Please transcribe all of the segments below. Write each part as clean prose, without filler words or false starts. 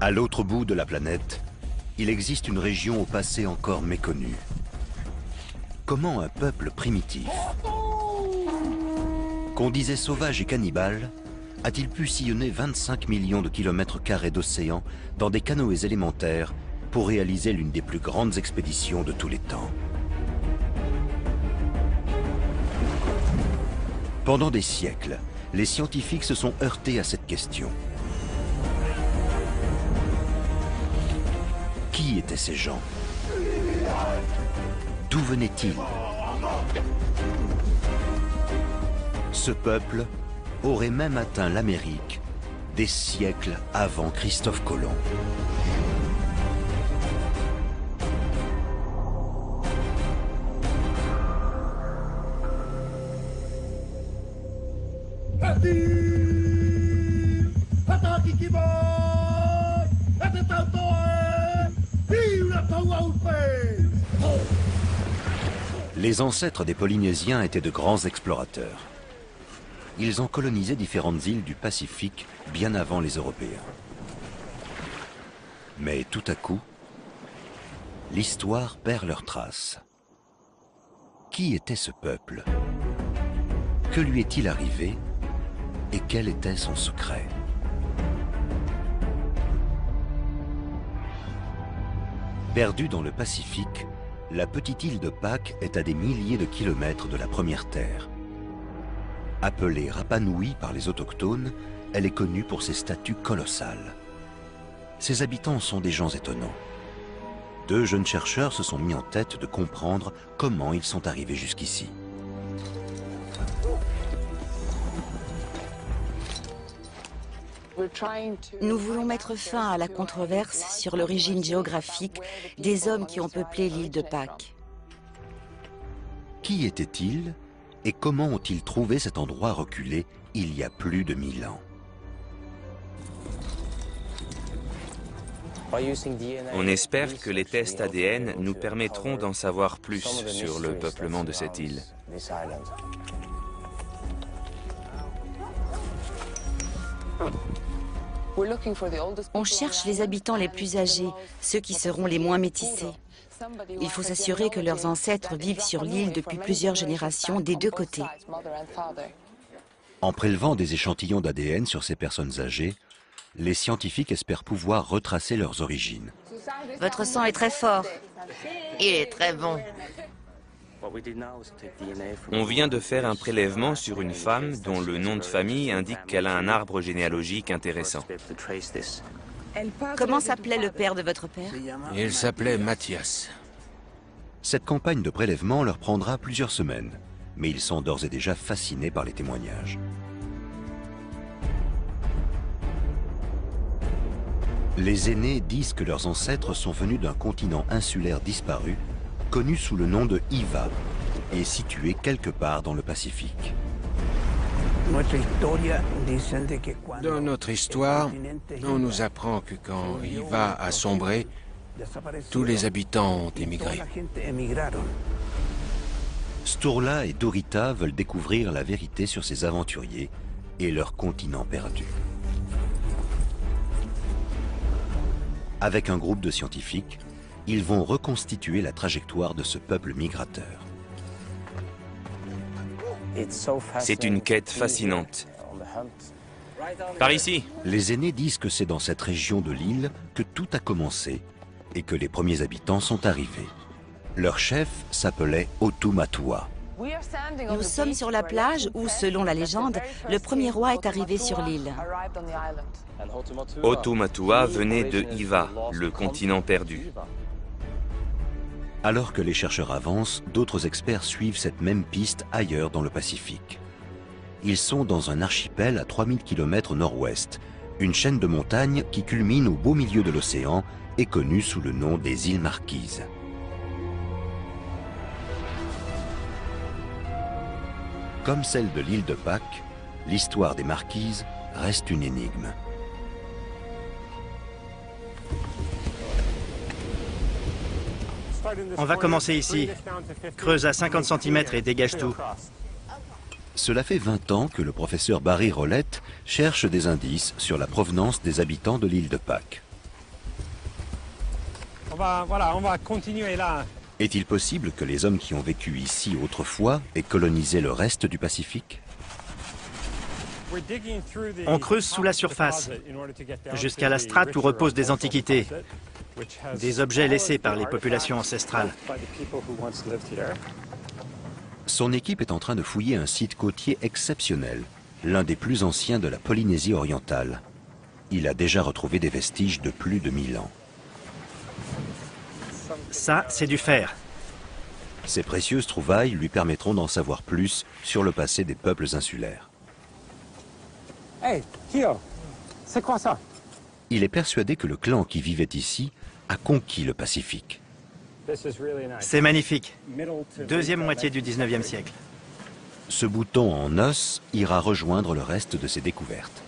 À l'autre bout de la planète, il existe une région au passé encore méconnue. Comment un peuple primitif, qu'on disait sauvage et cannibale, a-t-il pu sillonner 25 millions de kilomètres carrés d'océan dans des canoës élémentaires pour réaliser l'une des plus grandes expéditions de tous les temps? Pendant des siècles, les scientifiques se sont heurtés à cette question. Qui étaient ces gens? D'où venaient-ils? Ce peuple aurait même atteint l'Amérique des siècles avant Christophe Colomb. Les ancêtres des Polynésiens étaient de grands explorateurs. Ils ont colonisé différentes îles du Pacifique bien avant les Européens. Mais tout à coup, l'histoire perd leurs traces. Qui était ce peuple? Que lui est-il arrivé? Et quel était son secret? Perdue dans le Pacifique, la petite île de Pâques est à des milliers de kilomètres de la première Terre. Appelée Rapa Nui par les autochtones, elle est connue pour ses statues colossales. Ses habitants sont des gens étonnants. Deux jeunes chercheurs se sont mis en tête de comprendre comment ils sont arrivés jusqu'ici. Nous voulons mettre fin à la controverse sur l'origine géographique des hommes qui ont peuplé l'île de Pâques. Qui étaient-ils et comment ont-ils trouvé cet endroit reculé il y a plus de 1000 ans? On espère que les tests ADN nous permettront d'en savoir plus sur le peuplement de cette île. On cherche les habitants les plus âgés, ceux qui seront les moins métissés. Il faut s'assurer que leurs ancêtres vivent sur l'île depuis plusieurs générations des deux côtés. En prélevant des échantillons d'ADN sur ces personnes âgées, les scientifiques espèrent pouvoir retracer leurs origines. Votre sang est très fort. Il est très bon. On vient de faire un prélèvement sur une femme dont le nom de famille indique qu'elle a un arbre généalogique intéressant. Comment s'appelait le père de votre père? Il s'appelait Mathias. Cette campagne de prélèvement leur prendra plusieurs semaines, mais ils sont d'ores et déjà fascinés par les témoignages. Les aînés disent que leurs ancêtres sont venus d'un continent insulaire disparu, connu sous le nom de Hiva, et situé quelque part dans le Pacifique. Dans notre histoire, on nous apprend que quand Hiva a sombré, tous les habitants ont émigré. Sturla et Dorita veulent découvrir la vérité sur ces aventuriers et leur continent perdu. Avec un groupe de scientifiques, ils vont reconstituer la trajectoire de ce peuple migrateur. C'est une quête fascinante. Par ici. Les aînés disent que c'est dans cette région de l'île que tout a commencé et que les premiers habitants sont arrivés. Leur chef s'appelait Otumatua. Nous sommes sur la plage où, selon la légende, le premier roi est arrivé sur l'île. Otumatua venait de Hiva, le continent perdu. Alors que les chercheurs avancent, d'autres experts suivent cette même piste ailleurs dans le Pacifique. Ils sont dans un archipel à 3000 km nord-ouest, une chaîne de montagnes qui culmine au beau milieu de l'océan et connue sous le nom des îles Marquises. Comme celle de l'île de Pâques, l'histoire des Marquises reste une énigme. On va commencer ici. Creuse à 50 cm et dégage tout. Cela fait 20 ans que le professeur Barry Rollett cherche des indices sur la provenance des habitants de l'île de Pâques. on va continuer là. Est-il possible que les hommes qui ont vécu ici autrefois aient colonisé le reste du Pacifique? On creuse sous la surface, jusqu'à la strate où reposent des antiquités, des objets laissés par les populations ancestrales. Son équipe est en train de fouiller un site côtier exceptionnel, l'un des plus anciens de la Polynésie orientale. Il a déjà retrouvé des vestiges de plus de 1000 ans. Ça, c'est du fer. Ces précieuses trouvailles lui permettront d'en savoir plus sur le passé des peuples insulaires. Hey, Kyo, c'est quoi ça? Il est persuadé que le clan qui vivait ici a conquis le Pacifique. C'est magnifique. Deuxième moitié du 19e siècle. Ce bouton en os ira rejoindre le reste de ses découvertes.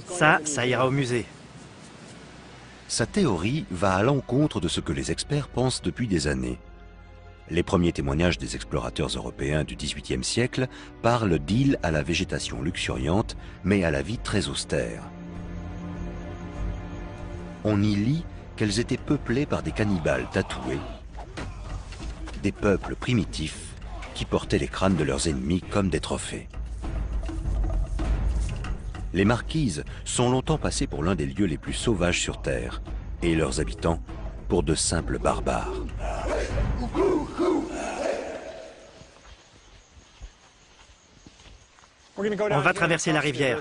Ça ira au musée. Sa théorie va à l'encontre de ce que les experts pensent depuis des années. Les premiers témoignages des explorateurs européens du XVIIIe siècle parlent d'îles à la végétation luxuriante, mais à la vie très austère. On y lit qu'elles étaient peuplées par des cannibales tatoués, des peuples primitifs qui portaient les crânes de leurs ennemis comme des trophées. Les Marquises sont longtemps passées pour l'un des lieux les plus sauvages sur Terre, et leurs habitants pour de simples barbares. On va traverser la rivière.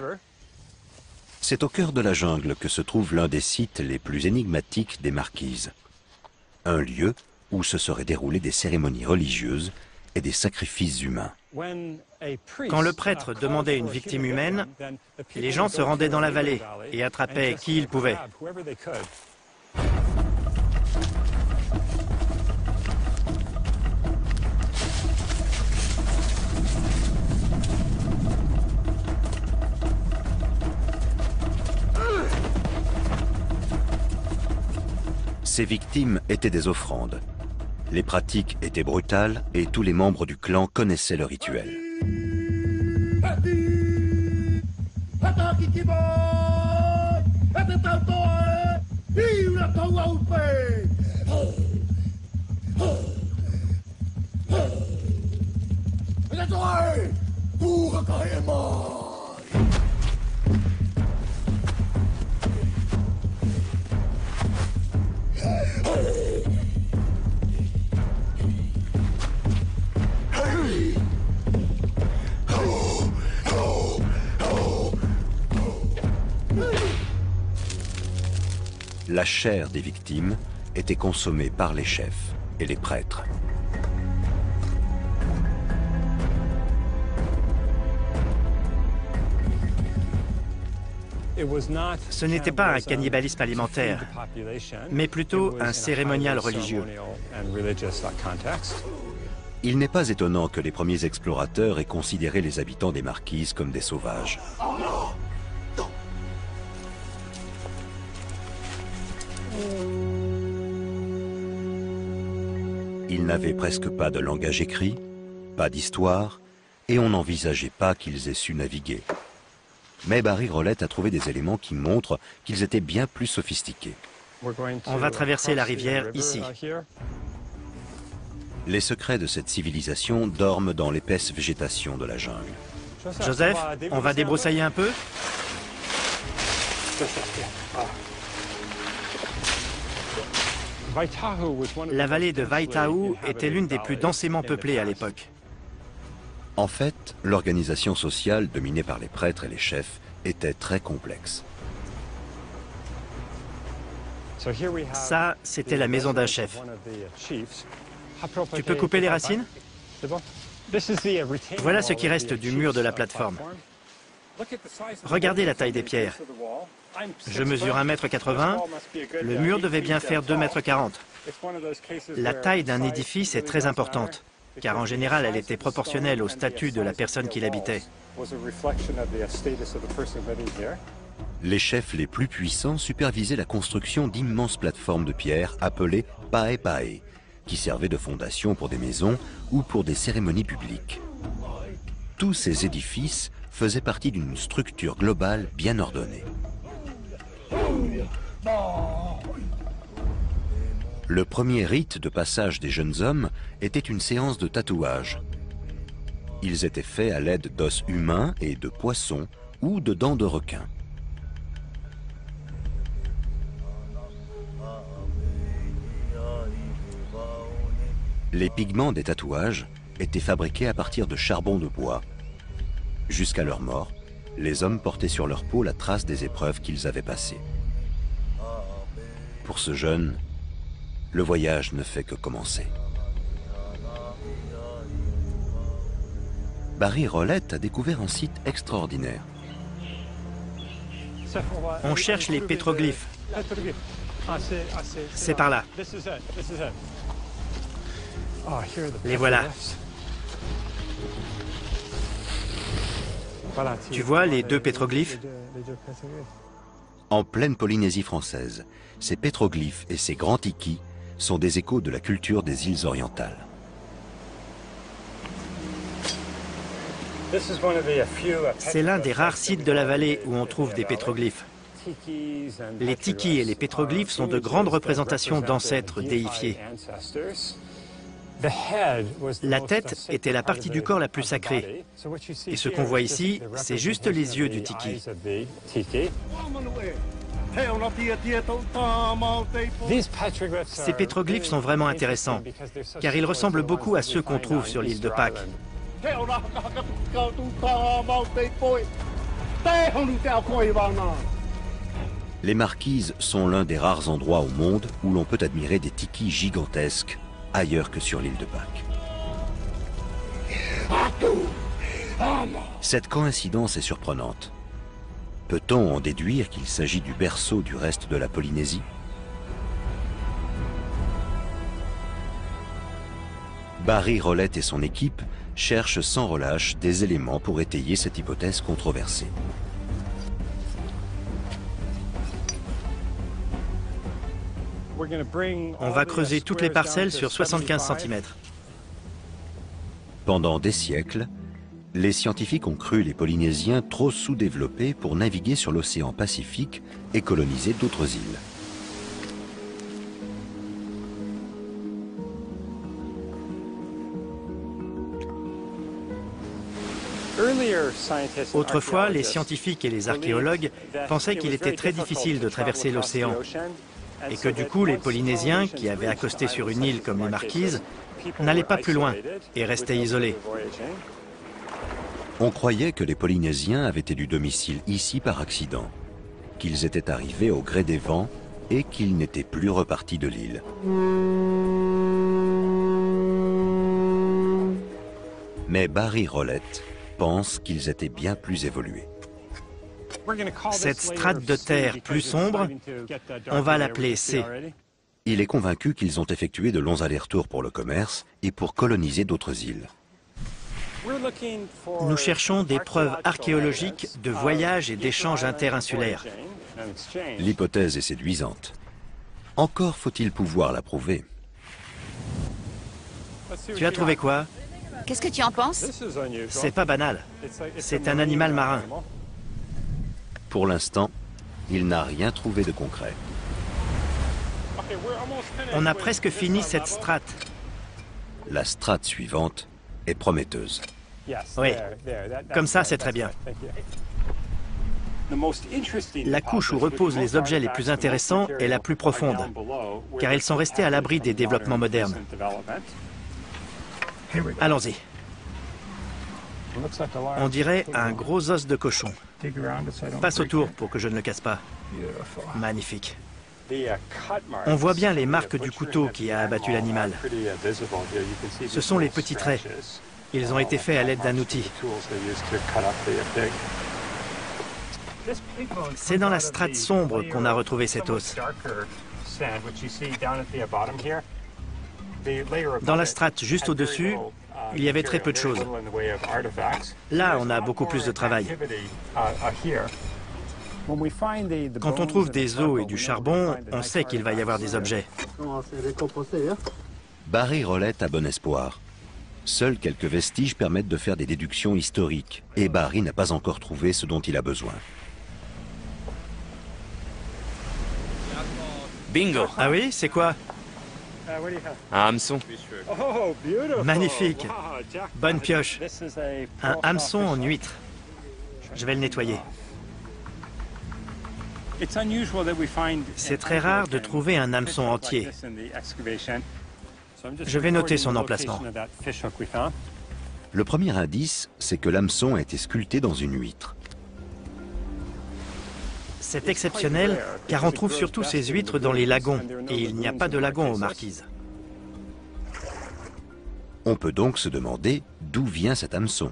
C'est au cœur de la jungle que se trouve l'un des sites les plus énigmatiques des Marquises. Un lieu où se seraient déroulées des cérémonies religieuses et des sacrifices humains. Quand le prêtre demandait une victime humaine, les gens se rendaient dans la vallée et attrapaient qui ils pouvaient. Ces victimes étaient des offrandes. Les pratiques étaient brutales et tous les membres du clan connaissaient le rituel. La chair des victimes était consommée par les chefs et les prêtres. Ce n'était pas un cannibalisme alimentaire, mais plutôt un cérémonial religieux. Il n'est pas étonnant que les premiers explorateurs aient considéré les habitants des Marquises comme des sauvages. Ils n'avaient presque pas de langage écrit, pas d'histoire, et on n'envisageait pas qu'ils aient su naviguer. Mais Barry Rolette a trouvé des éléments qui montrent qu'ils étaient bien plus sophistiqués. On va traverser la rivière ici. Les secrets de cette civilisation dorment dans l'épaisse végétation de la jungle. Joseph, on va débroussailler un peu? La vallée de Waitahu était l'une des plus densément peuplées à l'époque. En fait, l'organisation sociale dominée par les prêtres et les chefs était très complexe. Ça, c'était la maison d'un chef. Tu peux couper les racines? Voilà ce qui reste du mur de la plateforme. Regardez la taille des pierres. Je mesure 1,80 m, le mur devait bien faire 2,40 m. La taille d'un édifice est très importante, car en général elle était proportionnelle au statut de la personne qui l'habitait. Les chefs les plus puissants supervisaient la construction d'immenses plateformes de pierre appelées pae-pae, qui servaient de fondation pour des maisons ou pour des cérémonies publiques. Tous ces édifices faisaient partie d'une structure globale bien ordonnée. Le premier rite de passage des jeunes hommes était une séance de tatouage. Ils étaient faits à l'aide d'os humains et de poissons ou de dents de requin. Les pigments des tatouages étaient fabriqués à partir de charbon de bois. Jusqu'à leur mort, les hommes portaient sur leur peau la trace des épreuves qu'ils avaient passées. Pour ce jeune, le voyage ne fait que commencer. Barry Rolette a découvert un site extraordinaire. On cherche les pétroglyphes. C'est par là. Les voilà. Tu vois les deux pétroglyphes? En pleine Polynésie française, ces pétroglyphes et ces grands tikis sont des échos de la culture des îles orientales. C'est l'un des rares sites de la vallée où on trouve des pétroglyphes. Les tikis et les pétroglyphes sont de grandes représentations d'ancêtres déifiés. La tête était la partie du corps la plus sacrée. Et ce qu'on voit ici, c'est juste les yeux du tiki. Ces pétroglyphes sont vraiment intéressants, car ils ressemblent beaucoup à ceux qu'on trouve sur l'île de Pâques. Les Marquises sont l'un des rares endroits au monde où l'on peut admirer des tikis gigantesques ailleurs que sur l'île de Pâques. Cette coïncidence est surprenante. Peut-on en déduire qu'il s'agit du berceau du reste de la Polynésie? Barry Rolette et son équipe cherchent sans relâche des éléments pour étayer cette hypothèse controversée. On va creuser toutes les parcelles sur 75 cm. Pendant des siècles, les scientifiques ont cru les Polynésiens trop sous-développés pour naviguer sur l'océan Pacifique et coloniser d'autres îles. Autrefois, les scientifiques et les archéologues pensaient qu'il était très difficile de traverser l'océan et que du coup, les Polynésiens, qui avaient accosté sur une île comme les Marquises, n'allaient pas plus loin et restaient isolés. On croyait que les Polynésiens avaient élu domicile ici par accident, qu'ils étaient arrivés au gré des vents et qu'ils n'étaient plus repartis de l'île. Mais Barry Rolette pense qu'ils étaient bien plus évolués. Cette strate de terre plus sombre, on va l'appeler C. Il est convaincu qu'ils ont effectué de longs allers-retours pour le commerce et pour coloniser d'autres îles. Nous cherchons des preuves archéologiques de voyage et d'échanges interinsulaires. L'hypothèse est séduisante. Encore faut-il pouvoir la prouver. Tu as trouvé quoi? Qu'est-ce que tu en penses? C'est pas banal. C'est un animal marin. Pour l'instant, il n'a rien trouvé de concret. On a presque fini cette strate. La strate suivante est prometteuse. Oui, comme ça c'est très bien. La couche où reposent les objets les plus intéressants est la plus profonde, car ils sont restés à l'abri des développements modernes. Allons-y. On dirait un gros os de cochon. Passe autour pour que je ne le casse pas. Magnifique. On voit bien les marques du couteau qui a abattu l'animal. Ce sont les petits traits. Ils ont été faits à l'aide d'un outil. C'est dans la strate sombre qu'on a retrouvé cet os. Dans la strate juste au-dessus, il y avait très peu de choses. Là, on a beaucoup plus de travail. Quand on trouve des os et du charbon, on sait qu'il va y avoir des objets. Barry Rolette a bon espoir. Seuls quelques vestiges permettent de faire des déductions historiques, et Barry n'a pas encore trouvé ce dont il a besoin. Bingo! Ah oui, c'est quoi? Un hameçon. Magnifique. Bonne pioche. Un hameçon en huître. Je vais le nettoyer. C'est très rare de trouver un hameçon entier. Je vais noter son emplacement. Le premier indice, c'est que l'hameçon a été sculpté dans une huître. C'est exceptionnel car on trouve surtout ces huîtres dans les lagons et il n'y a pas de lagon aux Marquises. On peut donc se demander d'où vient cet hameçon.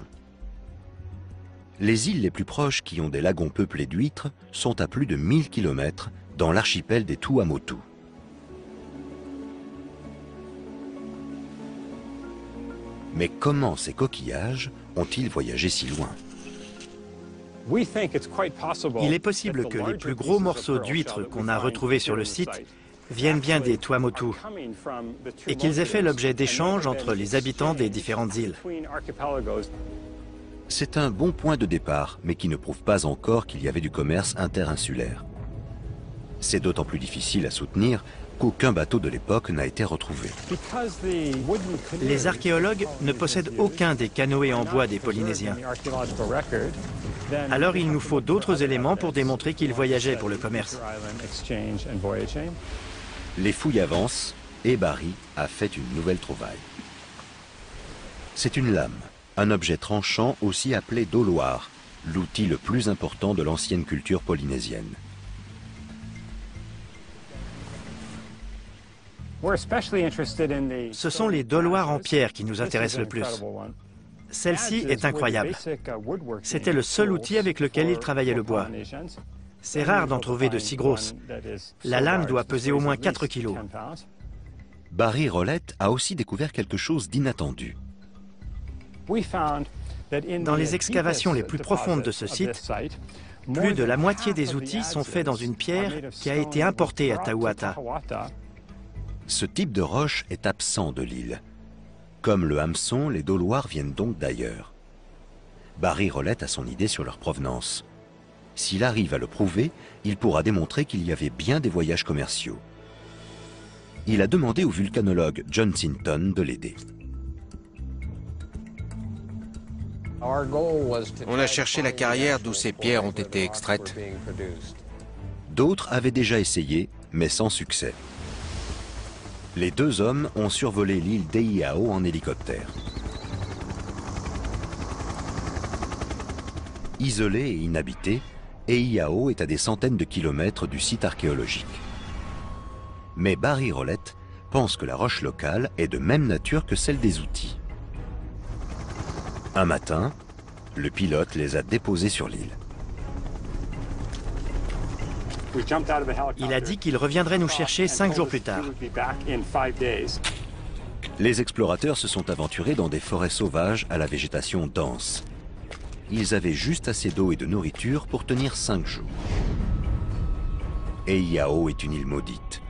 Les îles les plus proches qui ont des lagons peuplés d'huîtres sont à plus de 1000 km dans l'archipel des Tuamotu. Mais comment ces coquillages ont-ils voyagé si loin ? Il est possible que les plus gros morceaux d'huîtres qu'on a retrouvés sur le site viennent bien des Tuamotu et qu'ils aient fait l'objet d'échanges entre les habitants des différentes îles. C'est un bon point de départ, mais qui ne prouve pas encore qu'il y avait du commerce interinsulaire. C'est d'autant plus difficile à soutenir qu'aucun bateau de l'époque n'a été retrouvé. Les archéologues ne possèdent aucun des canoës en bois des Polynésiens. Alors il nous faut d'autres éléments pour démontrer qu'ils voyageaient pour le commerce. Les fouilles avancent et Barry a fait une nouvelle trouvaille. C'est une lame, un objet tranchant aussi appelé doloir, l'outil le plus important de l'ancienne culture polynésienne. Ce sont les doloirs en pierre qui nous intéressent le plus. Celle-ci est incroyable. C'était le seul outil avec lequel ils travaillaient le bois. C'est rare d'en trouver de si grosses. La lame doit peser au moins 4 kilos. Barry Rolette a aussi découvert quelque chose d'inattendu. Dans les excavations les plus profondes de ce site, plus de la moitié des outils sont faits dans une pierre qui a été importée à Tauata. Ce type de roche est absent de l'île. Comme le hameçon, les doloirs viennent donc d'ailleurs. Barry Rolette a son idée sur leur provenance. S'il arrive à le prouver, il pourra démontrer qu'il y avait bien des voyages commerciaux. Il a demandé au vulcanologue John Sinton de l'aider. On a cherché la carrière d'où ces pierres ont été extraites. D'autres avaient déjà essayé, mais sans succès. Les deux hommes ont survolé l'île d'Eiao en hélicoptère. Isolée et inhabitée, Eiao est à des centaines de kilomètres du site archéologique. Mais Barry Rolette pense que la roche locale est de même nature que celle des outils. Un matin, le pilote les a déposés sur l'île. Il a dit qu'il reviendrait nous chercher 5 jours plus tard. Les explorateurs se sont aventurés dans des forêts sauvages à la végétation dense. Ils avaient juste assez d'eau et de nourriture pour tenir 5 jours. Eiao est une île maudite.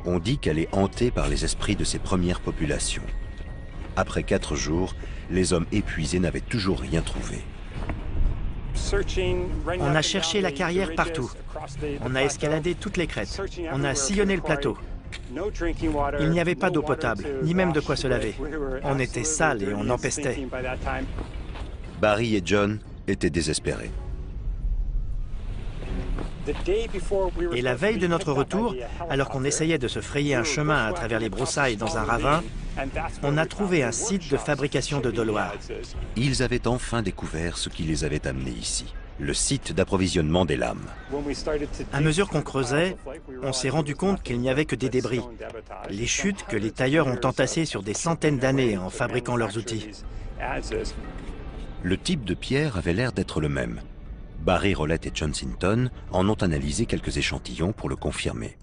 On dit qu'elle est hantée par les esprits de ses premières populations. Après 4 jours, les hommes épuisés n'avaient toujours rien trouvé. On a cherché la carrière partout. On a escaladé toutes les crêtes. On a sillonné le plateau. Il n'y avait pas d'eau potable, ni même de quoi se laver. On était sales et on empestait. Barry et John étaient désespérés. Et la veille de notre retour, alors qu'on essayait de se frayer un chemin à travers les broussailles dans un ravin, on a trouvé un site de fabrication de doloirs. Ils avaient enfin découvert ce qui les avait amenés ici, le site d'approvisionnement des lames. À mesure qu'on creusait, on s'est rendu compte qu'il n'y avait que des débris, les chutes que les tailleurs ont entassées sur des centaines d'années en fabriquant leurs outils. Le type de pierre avait l'air d'être le même. Barry Rolette et John Sinton en ont analysé quelques échantillons pour le confirmer.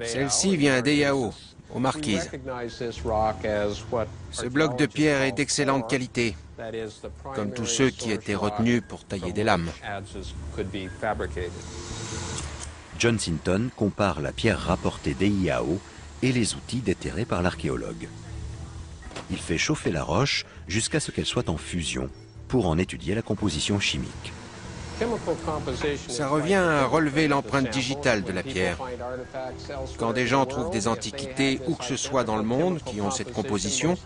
Celle-ci vient d'Eiao, aux Marquises. Ce bloc de pierre est d'excellente qualité, comme tous ceux qui étaient retenus pour tailler des lames. John Sinton compare la pierre rapportée d'Eiao et les outils déterrés par l'archéologue. Il fait chauffer la roche jusqu'à ce qu'elle soit en fusion pour en étudier la composition chimique. Ça revient à relever l'empreinte digitale de la pierre. Quand des gens trouvent des antiquités où que ce soit dans le monde qui ont cette composition,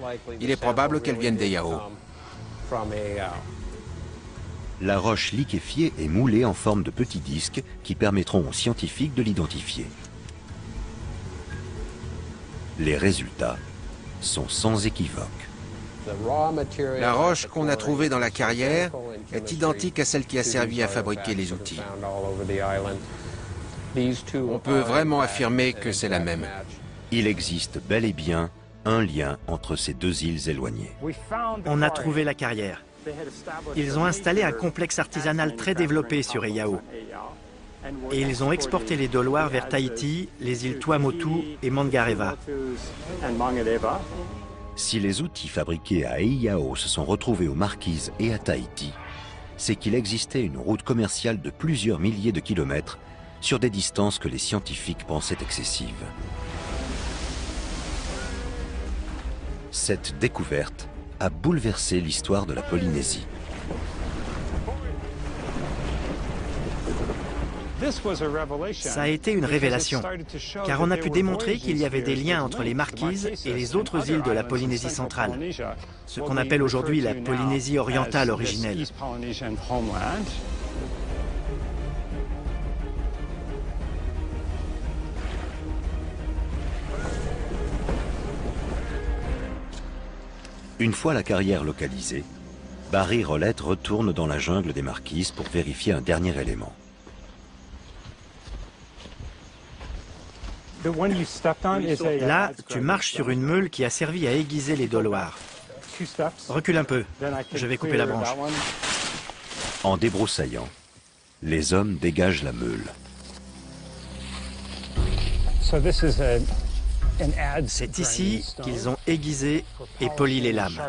il est probable qu'elles viennent des Yao. La roche liquéfiée est moulée en forme de petits disques qui permettront aux scientifiques de l'identifier. Les résultats sont sans équivoque. La roche qu'on a trouvée dans la carrière est identique à celle qui a servi à fabriquer les outils. On peut vraiment affirmer que c'est la même. Il existe bel et bien un lien entre ces deux îles éloignées. On a trouvé la carrière. Ils ont installé un complexe artisanal très développé sur Iao. Et ils ont exporté les doloirs vers Tahiti, les îles Tuamotu et Mangareva. Si les outils fabriqués à Iao se sont retrouvés aux Marquises et à Tahiti, c'est qu'il existait une route commerciale de plusieurs milliers de kilomètres sur des distances que les scientifiques pensaient excessives. Cette découverte a bouleversé l'histoire de la Polynésie. Ça a été une révélation, car on a pu démontrer qu'il y avait des liens entre les Marquises et les autres îles de la Polynésie centrale, ce qu'on appelle aujourd'hui la Polynésie orientale originelle. Une fois la carrière localisée, Barry Rolette retourne dans la jungle des Marquises pour vérifier un dernier élément. Là, tu marches sur une meule qui a servi à aiguiser les doloirs. Recule un peu, je vais couper la branche. En débroussaillant, les hommes dégagent la meule. C'est ici qu'ils ont aiguisé et poli les lames.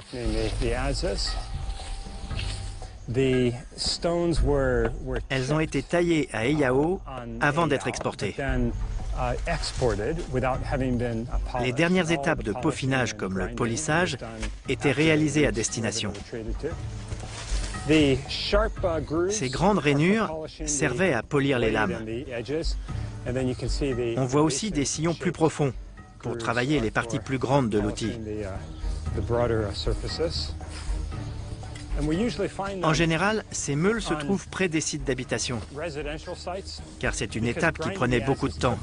Elles ont été taillées à Iao avant d'être exportées. Les dernières étapes de peaufinage, comme le polissage, étaient réalisées à destination. Ces grandes rainures servaient à polir les lames. On voit aussi des sillons plus profonds pour travailler les parties plus grandes de l'outil. En général, ces meules se trouvent près des sites d'habitation, car c'est une étape qui prenait beaucoup de temps.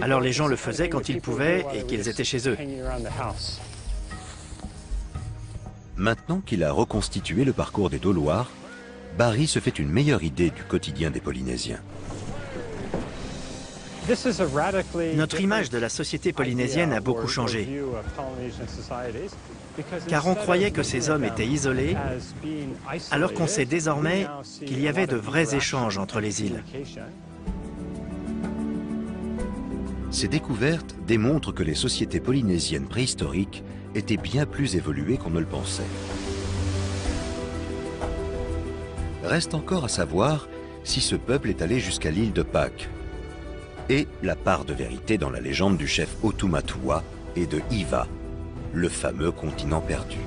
Alors les gens le faisaient quand ils pouvaient et qu'ils étaient chez eux. Maintenant qu'il a reconstitué le parcours des Doloirs, Barry se fait une meilleure idée du quotidien des Polynésiens. Notre image de la société polynésienne a beaucoup changé, car on croyait que ces hommes étaient isolés, alors qu'on sait désormais qu'il y avait de vrais échanges entre les îles. Ces découvertes démontrent que les sociétés polynésiennes préhistoriques étaient bien plus évoluées qu'on ne le pensait. Reste encore à savoir si ce peuple est allé jusqu'à l'île de Pâques, et la part de vérité dans la légende du chef Otumatua et de Hiva, le fameux continent perdu.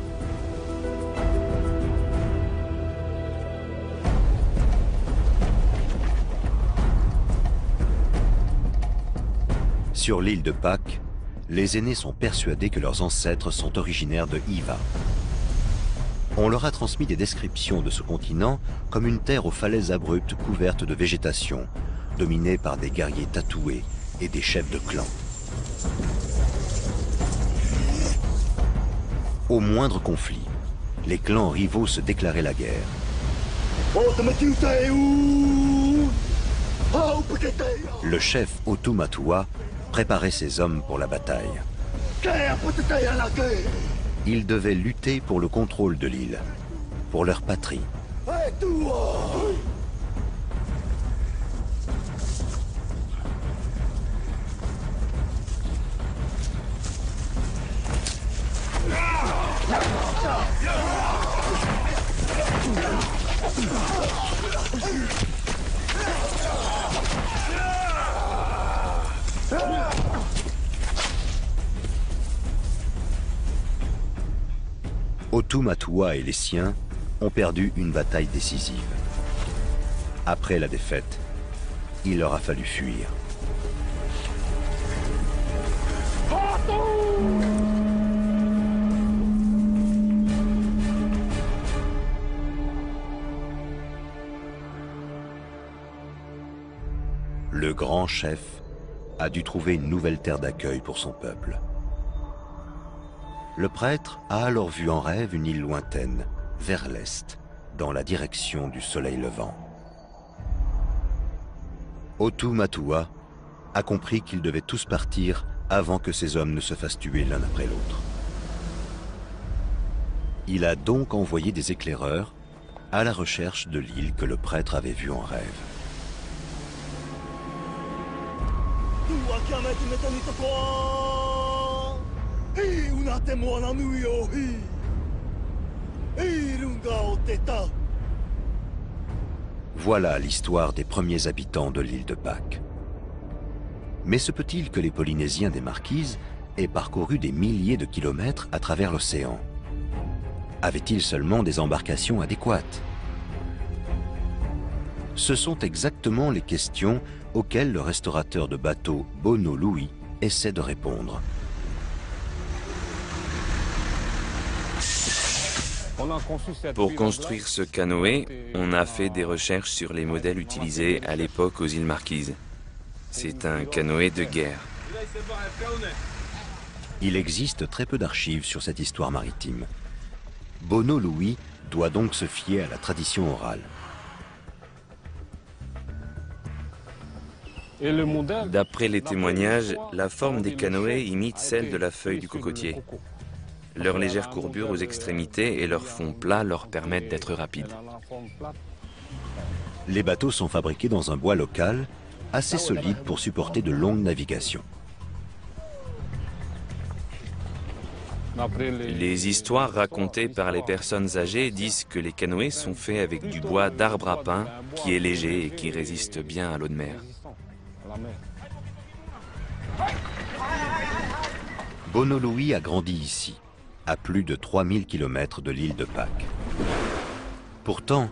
Sur l'île de Pâques, les aînés sont persuadés que leurs ancêtres sont originaires de Hiva. On leur a transmis des descriptions de ce continent comme une terre aux falaises abruptes couvertes de végétation, dominée par des guerriers tatoués et des chefs de clan. Au moindre conflit, les clans rivaux se déclaraient la guerre. Le chef Otumatua préparait ses hommes pour la bataille. Ils devaient lutter pour le contrôle de l'île, pour leur patrie. Otumatua et les siens ont perdu une bataille décisive. Après la défaite, il leur a fallu fuir. Le grand chef a dû trouver une nouvelle terre d'accueil pour son peuple. Le prêtre a alors vu en rêve une île lointaine, vers l'est, dans la direction du soleil levant. Otu Matua a compris qu'ils devaient tous partir avant que ces hommes ne se fassent tuer l'un après l'autre. Il a donc envoyé des éclaireurs à la recherche de l'île que le prêtre avait vue en rêve. Voilà l'histoire des premiers habitants de l'île de Pâques. Mais se peut-il que les Polynésiens des Marquises aient parcouru des milliers de kilomètres à travers l'océan? Avaient-ils seulement des embarcations adéquates? Ce sont exactement les questions auxquelles le restaurateur de bateaux Bono Louis essaie de répondre. Pour construire ce canoë, on a fait des recherches sur les modèles utilisés à l'époque aux îles Marquises. C'est un canoë de guerre. Il existe très peu d'archives sur cette histoire maritime. Bono Louis doit donc se fier à la tradition orale. D'après les témoignages, la forme des canoës imite celle de la feuille du cocotier. Leur légère courbure aux extrémités et leur fond plat leur permettent d'être rapides. Les bateaux sont fabriqués dans un bois local, assez solide pour supporter de longues navigations. Les histoires racontées par les personnes âgées disent que les canoës sont faits avec du bois d'arbre à pain qui est léger et qui résiste bien à l'eau de mer. Bono Louis a grandi ici, à plus de 3000 km de l'île de Pâques. Pourtant,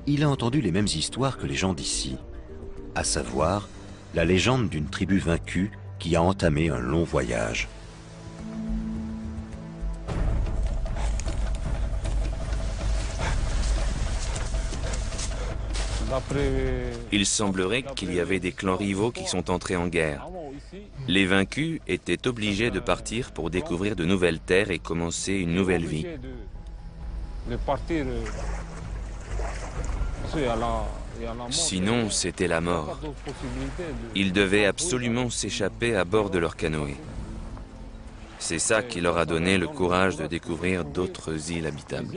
il a entendu les mêmes histoires que les gens d'ici, à savoir la légende d'une tribu vaincue qui a entamé un long voyage. Il semblerait qu'il y avait des clans rivaux qui sont entrés en guerre. Les vaincus étaient obligés de partir pour découvrir de nouvelles terres et commencer une nouvelle vie. Sinon, c'était la mort. Ils devaient absolument s'échapper à bord de leur canoë. C'est ça qui leur a donné le courage de découvrir d'autres îles habitables.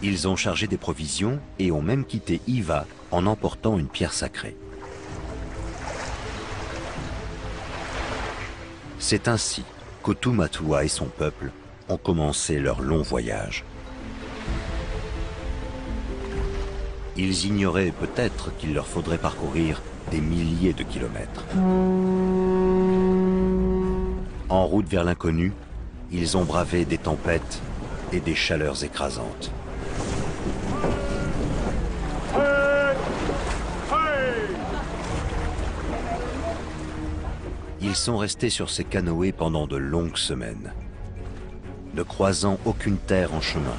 Ils ont chargé des provisions et ont même quitté Iva en emportant une pierre sacrée. C'est ainsi qu'Otu Matua et son peuple ont commencé leur long voyage. Ils ignoraient peut-être qu'il leur faudrait parcourir des milliers de kilomètres. En route vers l'inconnu, ils ont bravé des tempêtes et des chaleurs écrasantes. Ils sont restés sur ces canoës pendant de longues semaines, ne croisant aucune terre en chemin.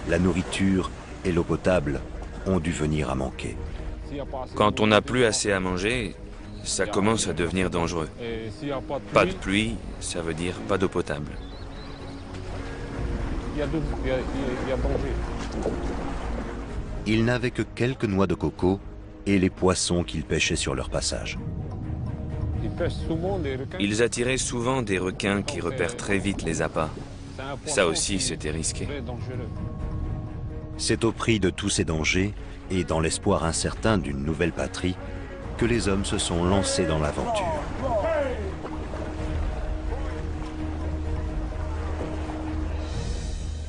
La nourriture et l'eau potable ont dû venir à manquer. Quand on n'a plus assez à manger, ça commence à devenir dangereux. Pas de pluie, ça veut dire pas d'eau potable. Ils n'avaient que quelques noix de coco et les poissons qu'ils pêchaient sur leur passage. Ils attiraient souvent des requins qui repèrent très vite les appâts. Ça aussi, c'était risqué. C'est au prix de tous ces dangers et dans l'espoir incertain d'une nouvelle patrie que les hommes se sont lancés dans l'aventure.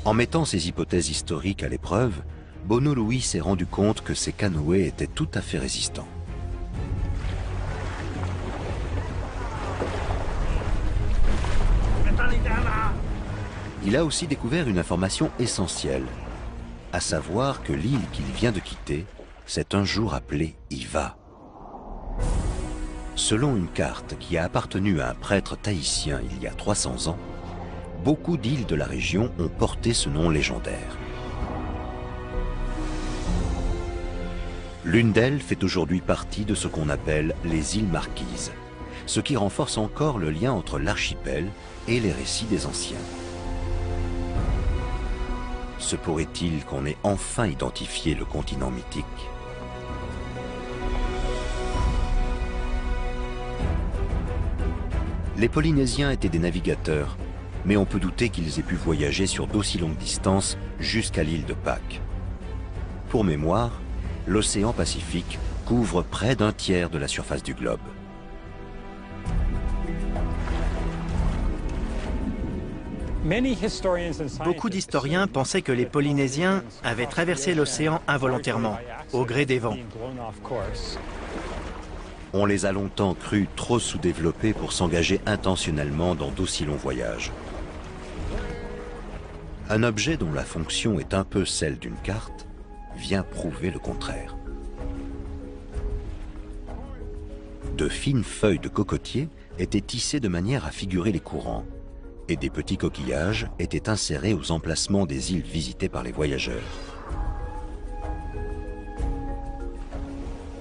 En mettant ces hypothèses historiques à l'épreuve, Bono Louis s'est rendu compte que ces canoës étaient tout à fait résistants. il a aussi découvert une information essentielle, à savoir que l'île qu'il vient de quitter s'est un jour appelée Hiva. Selon une carte qui a appartenu à un prêtre tahitien il y a 300 ans, beaucoup d'îles de la région ont porté ce nom légendaire. L'une d'elles fait aujourd'hui partie de ce qu'on appelle les îles Marquises, ce qui renforce encore le lien entre l'archipel et les récits des anciens. Se pourrait-il qu'on ait enfin identifié le continent mythique? Les Polynésiens étaient des navigateurs, mais on peut douter qu'ils aient pu voyager sur d'aussi longues distances jusqu'à l'île de Pâques. Pour mémoire, l'océan Pacifique couvre près d'un tiers de la surface du globe. Beaucoup d'historiens pensaient que les Polynésiens avaient traversé l'océan involontairement, au gré des vents. On les a longtemps crus trop sous-développés pour s'engager intentionnellement dans d'aussi longs voyages. Un objet dont la fonction est un peu celle d'une carte vient prouver le contraire. De fines feuilles de cocotier étaient tissées de manière à figurer les courants, et des petits coquillages étaient insérés aux emplacements des îles visitées par les voyageurs.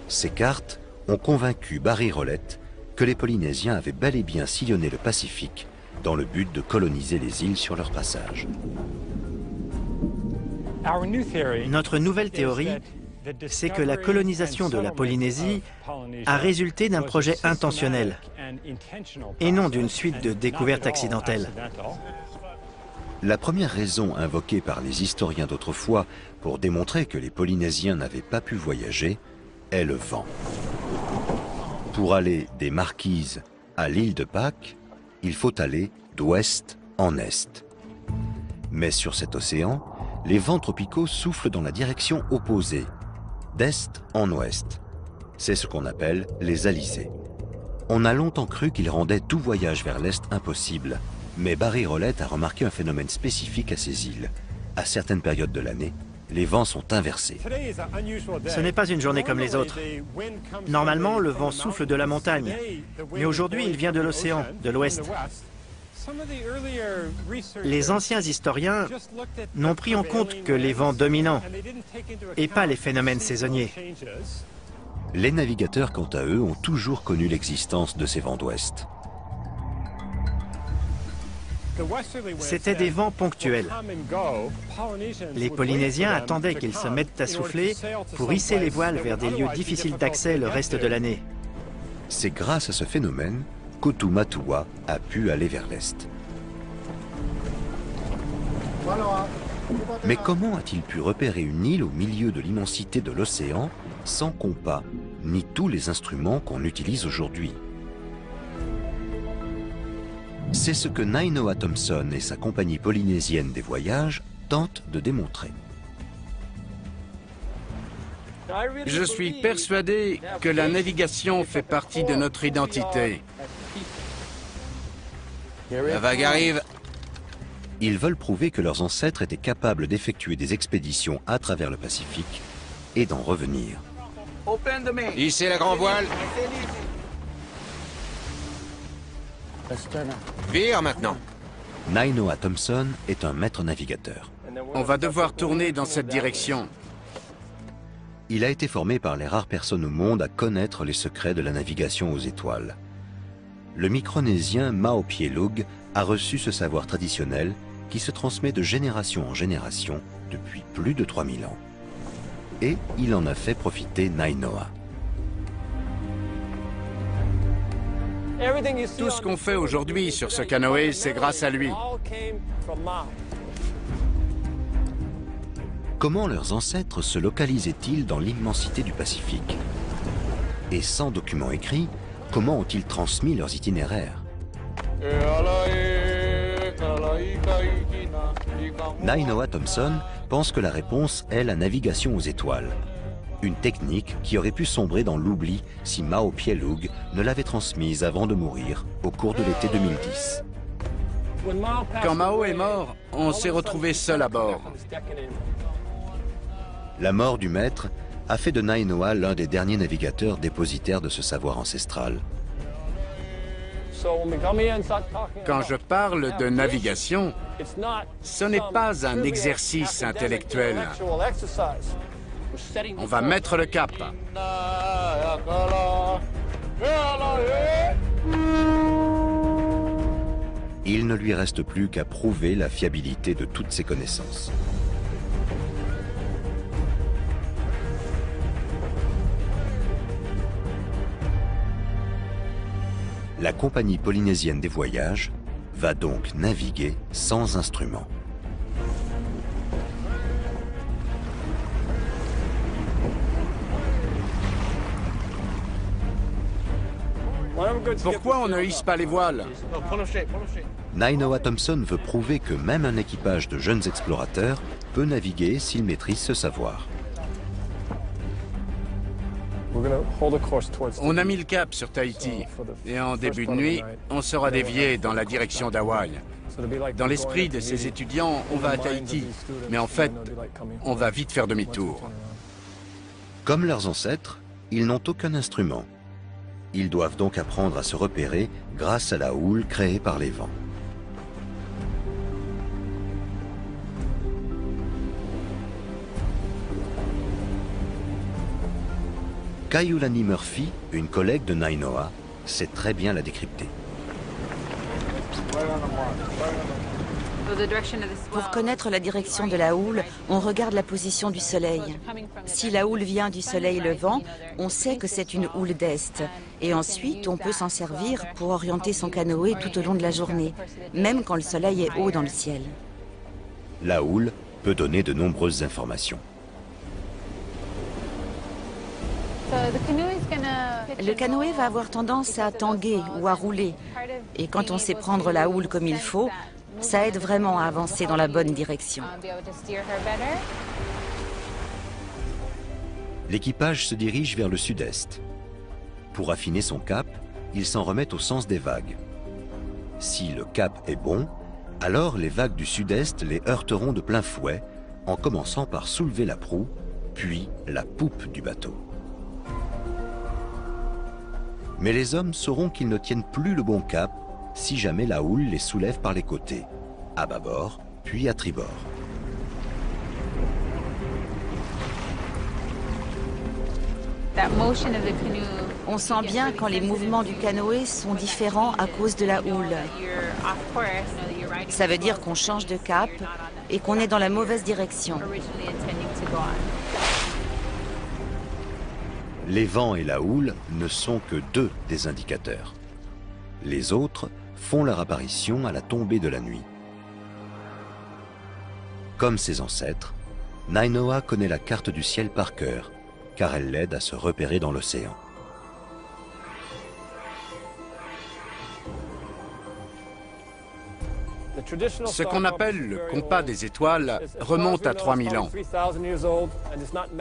Ces cartes ont convaincu Barry Rolette que les Polynésiens avaient bel et bien sillonné le Pacifique dans le but de coloniser les îles sur leur passage. Notre nouvelle théorie, c'est que la colonisation de la Polynésie a résulté d'un projet intentionnel et non d'une suite de découvertes accidentelles. La première raison invoquée par les historiens d'autrefois pour démontrer que les Polynésiens n'avaient pas pu voyager est le vent. Pour aller des Marquises à l'île de Pâques, il faut aller d'ouest en est. Mais sur cet océan, les vents tropicaux soufflent dans la direction opposée, d'est en ouest. C'est ce qu'on appelle les alizés. On a longtemps cru qu'ils rendaient tout voyage vers l'est impossible, mais Barry Rolette a remarqué un phénomène spécifique à ces îles. À certaines périodes de l'année, les vents sont inversés. Ce n'est pas une journée comme les autres. Normalement, le vent souffle de la montagne, mais aujourd'hui, il vient de l'océan, de l'ouest. Les anciens historiens n'ont pris en compte que les vents dominants et pas les phénomènes saisonniers. Les navigateurs, quant à eux, ont toujours connu l'existence de ces vents d'ouest. C'étaient des vents ponctuels. Les Polynésiens attendaient qu'ils se mettent à souffler pour hisser les voiles vers des lieux difficiles d'accès le reste de l'année. C'est grâce à ce phénomène qu'Otu Matua a pu aller vers l'est. Mais comment a-t-il pu repérer une île au milieu de l'immensité de l'océan sans compas, ni tous les instruments qu'on utilise aujourd'hui? C'est ce que Nainoa Thompson et sa compagnie polynésienne des voyages tentent de démontrer. Je suis persuadé que la navigation fait partie de notre identité. La vague arrive. Ils veulent prouver que leurs ancêtres étaient capables d'effectuer des expéditions à travers le Pacifique et d'en revenir. Hissez la grand voile. Vire maintenant. Nainoa Thompson est un maître navigateur. On va devoir tourner dans cette direction. Il a été formé par les rares personnes au monde à connaître les secrets de la navigation aux étoiles. Le Micronésien Maopielug a reçu ce savoir traditionnel qui se transmet de génération en génération depuis plus de 3000 ans. Et il en a fait profiter Nainoa. Tout ce qu'on fait aujourd'hui sur ce canoë, c'est grâce à lui. Comment leurs ancêtres se localisaient-ils dans l'immensité du Pacifique? Et sans document écrit, comment ont-ils transmis leurs itinéraires? Nainoa Thompson pense que la réponse est la navigation aux étoiles. Une technique qui aurait pu sombrer dans l'oubli si Maopielug ne l'avait transmise avant de mourir au cours de l'été 2010. Quand Mao est mort, on s'est retrouvé seul à bord. La mort du maître a fait de Nainoa l'un des derniers navigateurs dépositaires de ce savoir ancestral. Quand je parle de navigation, ce n'est pas un exercice intellectuel. On va mettre le cap. Il ne lui reste plus qu'à prouver la fiabilité de toutes ses connaissances. La Compagnie polynésienne des voyages va donc naviguer sans instrument. Pourquoi on ne hisse pas les voiles? Nainoa Thompson veut prouver que même un équipage de jeunes explorateurs peut naviguer s'il maîtrise ce savoir. On a mis le cap sur Tahiti et en début de nuit, on sera dévié dans la direction d'Hawaï. Dans l'esprit de ces étudiants, on va à Tahiti, mais en fait, on va vite faire demi-tour. Comme leurs ancêtres, ils n'ont aucun instrument. Ils doivent donc apprendre à se repérer grâce à la houle créée par les vents. Kaiulani Murphy, une collègue de Nainoa, sait très bien la décrypter. Pour connaître la direction de la houle, on regarde la position du soleil. Si la houle vient du soleil levant, on sait que c'est une houle d'est. Et ensuite, on peut s'en servir pour orienter son canoë tout au long de la journée, même quand le soleil est haut dans le ciel. La houle peut donner de nombreuses informations. Le canoë va avoir tendance à tanguer ou à rouler. Et quand on sait prendre la houle comme il faut, ça aide vraiment à avancer dans la bonne direction. L'équipage se dirige vers le sud-est. Pour affiner son cap, il s'en remet au sens des vagues. Si le cap est bon, alors les vagues du sud-est les heurteront de plein fouet, en commençant par soulever la proue, puis la poupe du bateau. Mais les hommes sauront qu'ils ne tiennent plus le bon cap si jamais la houle les soulève par les côtés, à bâbord, puis à tribord. On sent bien quand les mouvements du canoë sont différents à cause de la houle. Ça veut dire qu'on change de cap et qu'on est dans la mauvaise direction. Les vents et la houle ne sont que deux des indicateurs. Les autres font leur apparition à la tombée de la nuit. Comme ses ancêtres, Nainoa connaît la carte du ciel par cœur, car elle l'aide à se repérer dans l'océan. Ce qu'on appelle le compas des étoiles remonte à 3000 ans.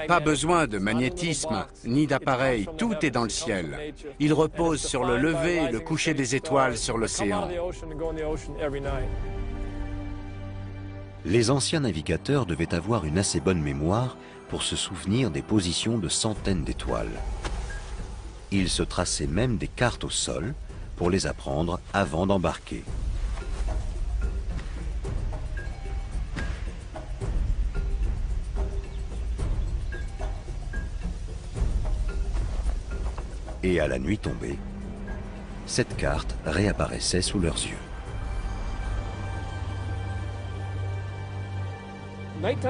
Pas besoin de magnétisme ni d'appareil, tout est dans le ciel. Il repose sur le lever et le coucher des étoiles sur l'océan. Les anciens navigateurs devaient avoir une assez bonne mémoire pour se souvenir des positions de centaines d'étoiles. Ils se traçaient même des cartes au sol pour les apprendre avant d'embarquer. Et à la nuit tombée, cette carte réapparaissait sous leurs yeux.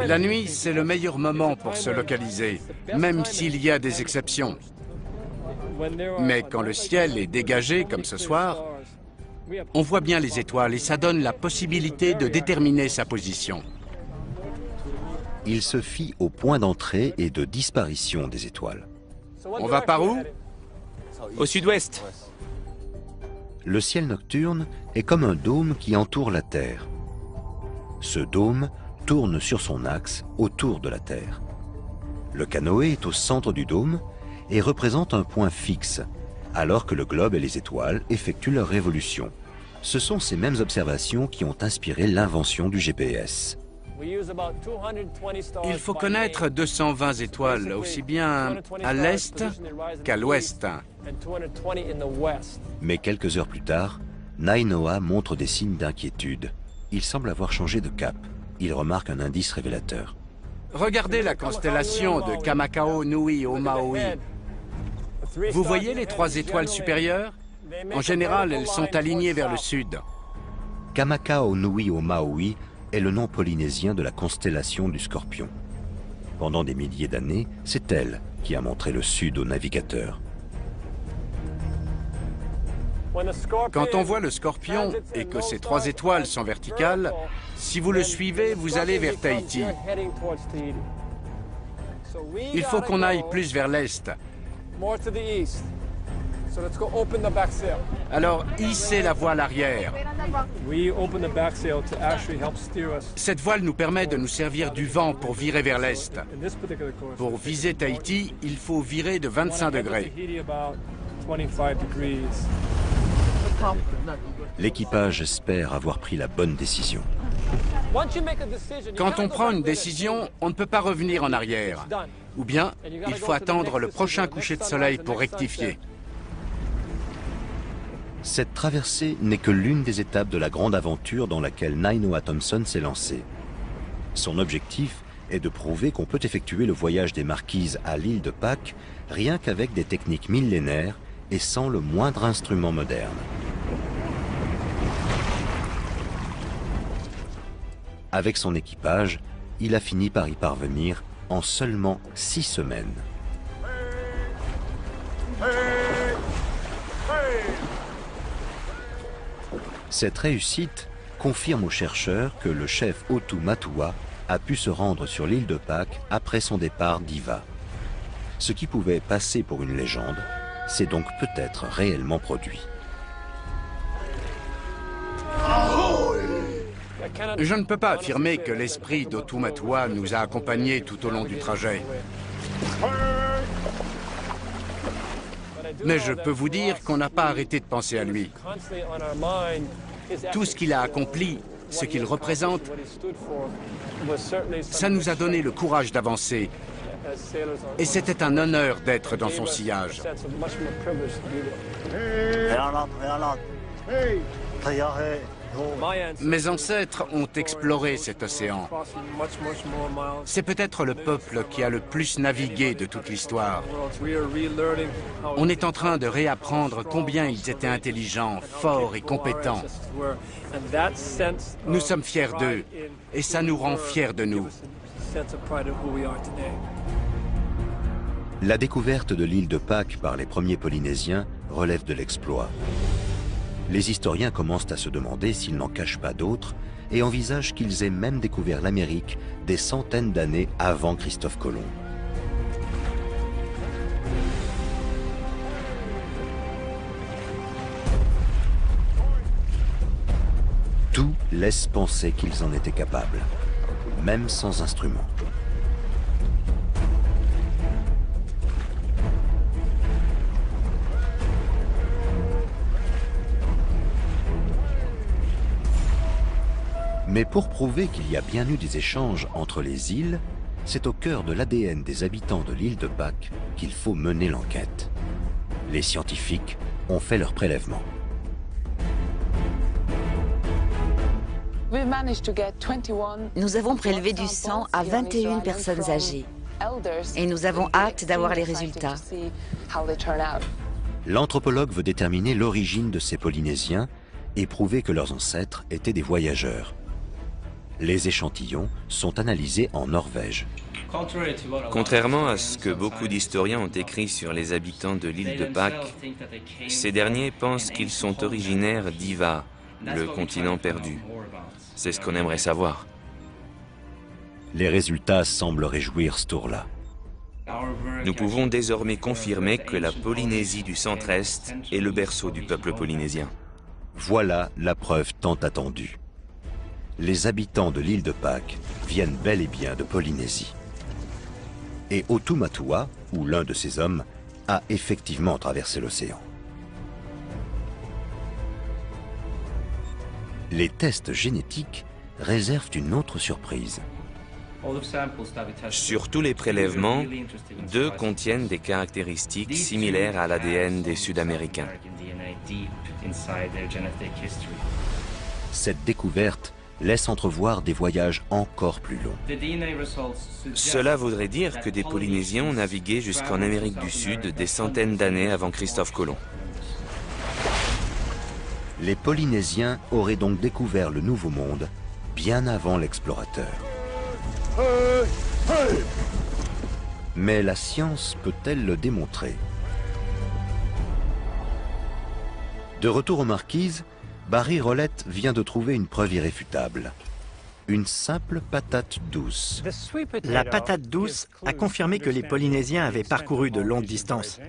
La nuit, c'est le meilleur moment pour se localiser, même s'il y a des exceptions. Mais quand le ciel est dégagé, comme ce soir, on voit bien les étoiles et ça donne la possibilité de déterminer sa position. Il se fie au point d'entrée et de disparition des étoiles. On va par où? Au sud-ouest. Le ciel nocturne est comme un dôme qui entoure la Terre. Ce dôme tourne sur son axe autour de la Terre. Le canoë est au centre du dôme et représente un point fixe, alors que le globe et les étoiles effectuent leur révolution. Ce sont ces mêmes observations qui ont inspiré l'invention du GPS. Il faut connaître 220 étoiles, aussi bien à l'est qu'à l'ouest. Mais quelques heures plus tard, Nainoa montre des signes d'inquiétude. Il semble avoir changé de cap. Il remarque un indice révélateur. Regardez la constellation de Kamakau Nui au Maui. Vous voyez les 3 étoiles supérieures? En général, elles sont alignées vers le sud. Kamakau Nui au Maui est le nom polynésien de la constellation du Scorpion. Pendant des milliers d'années, c'est elle qui a montré le sud aux navigateurs. Quand on voit le Scorpion et que ces 3 étoiles sont verticales, si vous le suivez, vous allez vers Tahiti. Il faut qu'on aille plus vers l'est. Alors, hissez la voile arrière. Cette voile nous permet de nous servir du vent pour virer vers l'est. Pour viser Tahiti, il faut virer de 25 degrés. L'équipage espère avoir pris la bonne décision. Quand on prend une décision, on ne peut pas revenir en arrière. Ou bien, il faut attendre le prochain coucher de soleil pour rectifier. Cette traversée n'est que l'une des étapes de la grande aventure dans laquelle Nainoa Thompson s'est lancé. Son objectif est de prouver qu'on peut effectuer le voyage des Marquises à l'île de Pâques rien qu'avec des techniques millénaires et sans le moindre instrument moderne. Avec son équipage, il a fini par y parvenir en seulement 6 semaines. Cette réussite confirme aux chercheurs que le chef Otu Matua a pu se rendre sur l'île de Pâques après son départ d'Iva. Ce qui pouvait passer pour une légende s'est donc peut-être réellement produit. Je ne peux pas affirmer que l'esprit d'Otu Matua nous a accompagnés tout au long du trajet. Mais je peux vous dire qu'on n'a pas arrêté de penser à lui. Tout ce qu'il a accompli, ce qu'il représente, ça nous a donné le courage d'avancer. Et c'était un honneur d'être dans son sillage. Mes ancêtres ont exploré cet océan. C'est peut-être le peuple qui a le plus navigué de toute l'histoire. On est en train de réapprendre combien ils étaient intelligents, forts et compétents. Nous sommes fiers d'eux, et ça nous rend fiers de nous. La découverte de l'île de Pâques par les premiers Polynésiens relève de l'exploit. Les historiens commencent à se demander s'ils n'en cachent pas d'autres et envisagent qu'ils aient même découvert l'Amérique des centaines d'années avant Christophe Colomb. Tout laisse penser qu'ils en étaient capables, même sans instrument. Mais pour prouver qu'il y a bien eu des échanges entre les îles, c'est au cœur de l'ADN des habitants de l'île de Pâques qu'il faut mener l'enquête. Les scientifiques ont fait leur prélèvement. Nous avons prélevé du sang à 21 personnes âgées et nous avons hâte d'avoir les résultats. L'anthropologue veut déterminer l'origine de ces Polynésiens et prouver que leurs ancêtres étaient des voyageurs. Les échantillons sont analysés en Norvège. Contrairement à ce que beaucoup d'historiens ont écrit sur les habitants de l'île de Pâques, ces derniers pensent qu'ils sont originaires d'Iva, le continent perdu. C'est ce qu'on aimerait savoir. Les résultats semblent réjouir Sturla. Nous pouvons désormais confirmer que la Polynésie du centre-est est le berceau du peuple polynésien. Voilà la preuve tant attendue. Les habitants de l'île de Pâques viennent bel et bien de Polynésie. Et Otu Matua, ou l'un de ses hommes, a effectivement traversé l'océan. Les tests génétiques réservent une autre surprise. Sur tous les prélèvements, 2 contiennent des caractéristiques similaires à l'ADN des Sud-Américains. Cette découverte laisse entrevoir des voyages encore plus longs. Cela voudrait dire que des Polynésiens ont navigué jusqu'en Amérique du Sud des centaines d'années avant Christophe Colomb. Les Polynésiens auraient donc découvert le Nouveau Monde bien avant l'explorateur. Mais la science peut-elle le démontrer? De retour aux Marquises, Barry Rolette vient de trouver une preuve irréfutable. Une simple patate douce. La patate douce a confirmé que les Polynésiens avaient parcouru de longues distances.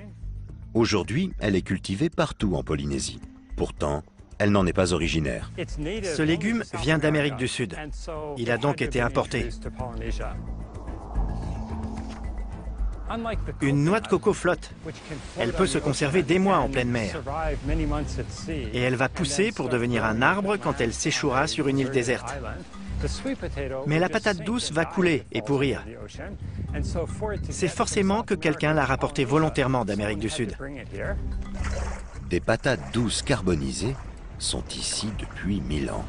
Aujourd'hui, elle est cultivée partout en Polynésie. Pourtant, elle n'en est pas originaire. Ce légume vient d'Amérique du Sud. Il a donc été importé. Une noix de coco flotte. Elle peut se conserver des mois en pleine mer. Et elle va pousser pour devenir un arbre quand elle s'échouera sur une île déserte. Mais la patate douce va couler et pourrir. C'est forcément que quelqu'un l'a rapportée volontairement d'Amérique du Sud. Des patates douces carbonisées sont ici depuis 1000 ans.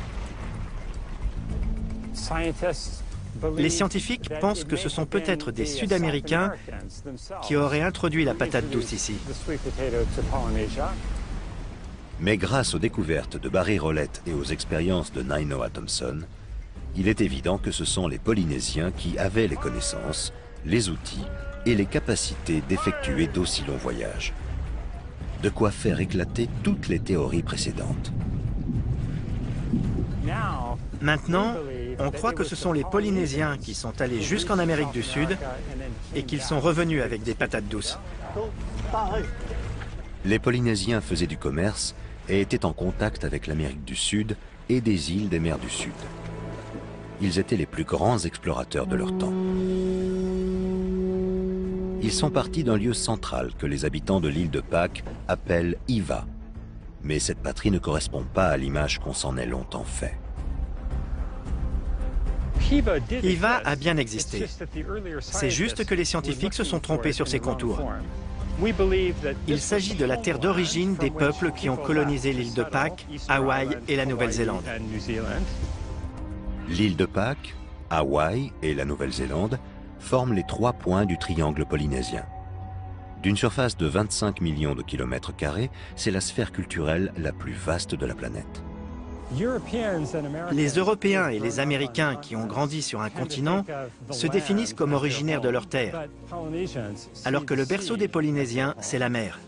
Les scientifiques pensent que ce sont peut-être des Sud-Américains qui auraient introduit la patate douce ici. Mais grâce aux découvertes de Barry Rolette et aux expériences de Nainoa Thompson, il est évident que ce sont les Polynésiens qui avaient les connaissances, les outils et les capacités d'effectuer d'aussi longs voyages. De quoi faire éclater toutes les théories précédentes. Maintenant, on croit que ce sont les Polynésiens qui sont allés jusqu'en Amérique du Sud et qu'ils sont revenus avec des patates douces. Les Polynésiens faisaient du commerce et étaient en contact avec l'Amérique du Sud et des îles des mers du Sud. Ils étaient les plus grands explorateurs de leur temps. Ils sont partis d'un lieu central que les habitants de l'île de Pâques appellent Hiva. Mais cette patrie ne correspond pas à l'image qu'on s'en est longtemps fait. Hiva a bien existé. C'est juste que les scientifiques se sont trompés sur ses contours. Il s'agit de la terre d'origine des peuples qui ont colonisé l'île de Pâques, Hawaï et la Nouvelle-Zélande. L'île de Pâques, Hawaï et la Nouvelle-Zélande forment les 3 points du triangle polynésien. D'une surface de 25 millions de kilomètres carrés, c'est la sphère culturelle la plus vaste de la planète. Les Européens et les Américains qui ont grandi sur un continent se définissent comme originaires de leur terre, alors que le berceau des Polynésiens, c'est la mer.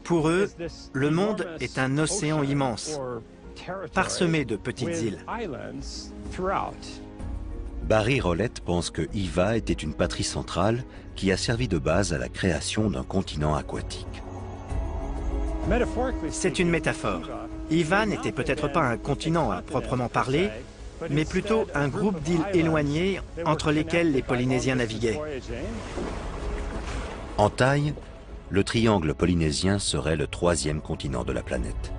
Pour eux, le monde est un océan immense, parsemé de petites îles. Barry Rolette pense que Hiva était une patrie centrale qui a servi de base à la création d'un continent aquatique. C'est une métaphore. Hiva n'était peut-être pas un continent à proprement parler, mais plutôt un groupe d'îles éloignées entre lesquelles les Polynésiens naviguaient. En taille, le triangle polynésien serait le 3e continent de la planète.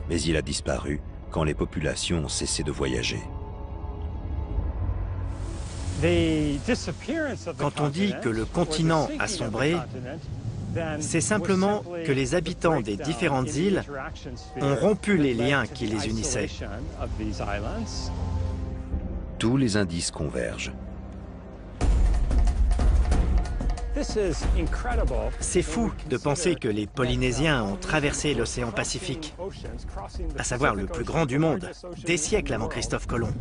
Mais il a disparu quand les populations ont cessé de voyager. Quand on dit que le continent a sombré, c'est simplement que les habitants des différentes îles ont rompu les liens qui les unissaient. Tous les indices convergent. C'est fou de penser que les Polynésiens ont traversé l'océan Pacifique, à savoir le plus grand du monde, des siècles avant Christophe Colomb.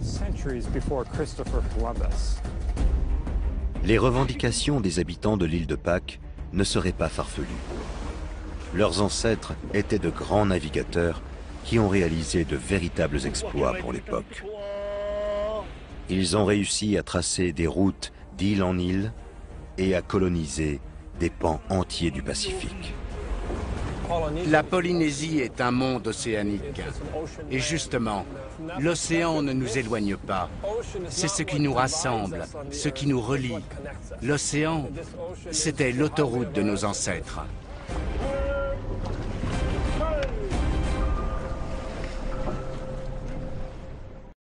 Les revendications des habitants de l'île de Pâques ne seraient pas farfelues. Leurs ancêtres étaient de grands navigateurs qui ont réalisé de véritables exploits pour l'époque. Ils ont réussi à tracer des routes d'île en île et à coloniser des pans entiers du Pacifique. La Polynésie est un monde océanique. Et justement, l'océan ne nous éloigne pas. C'est ce qui nous rassemble, ce qui nous relie. L'océan, c'était l'autoroute de nos ancêtres.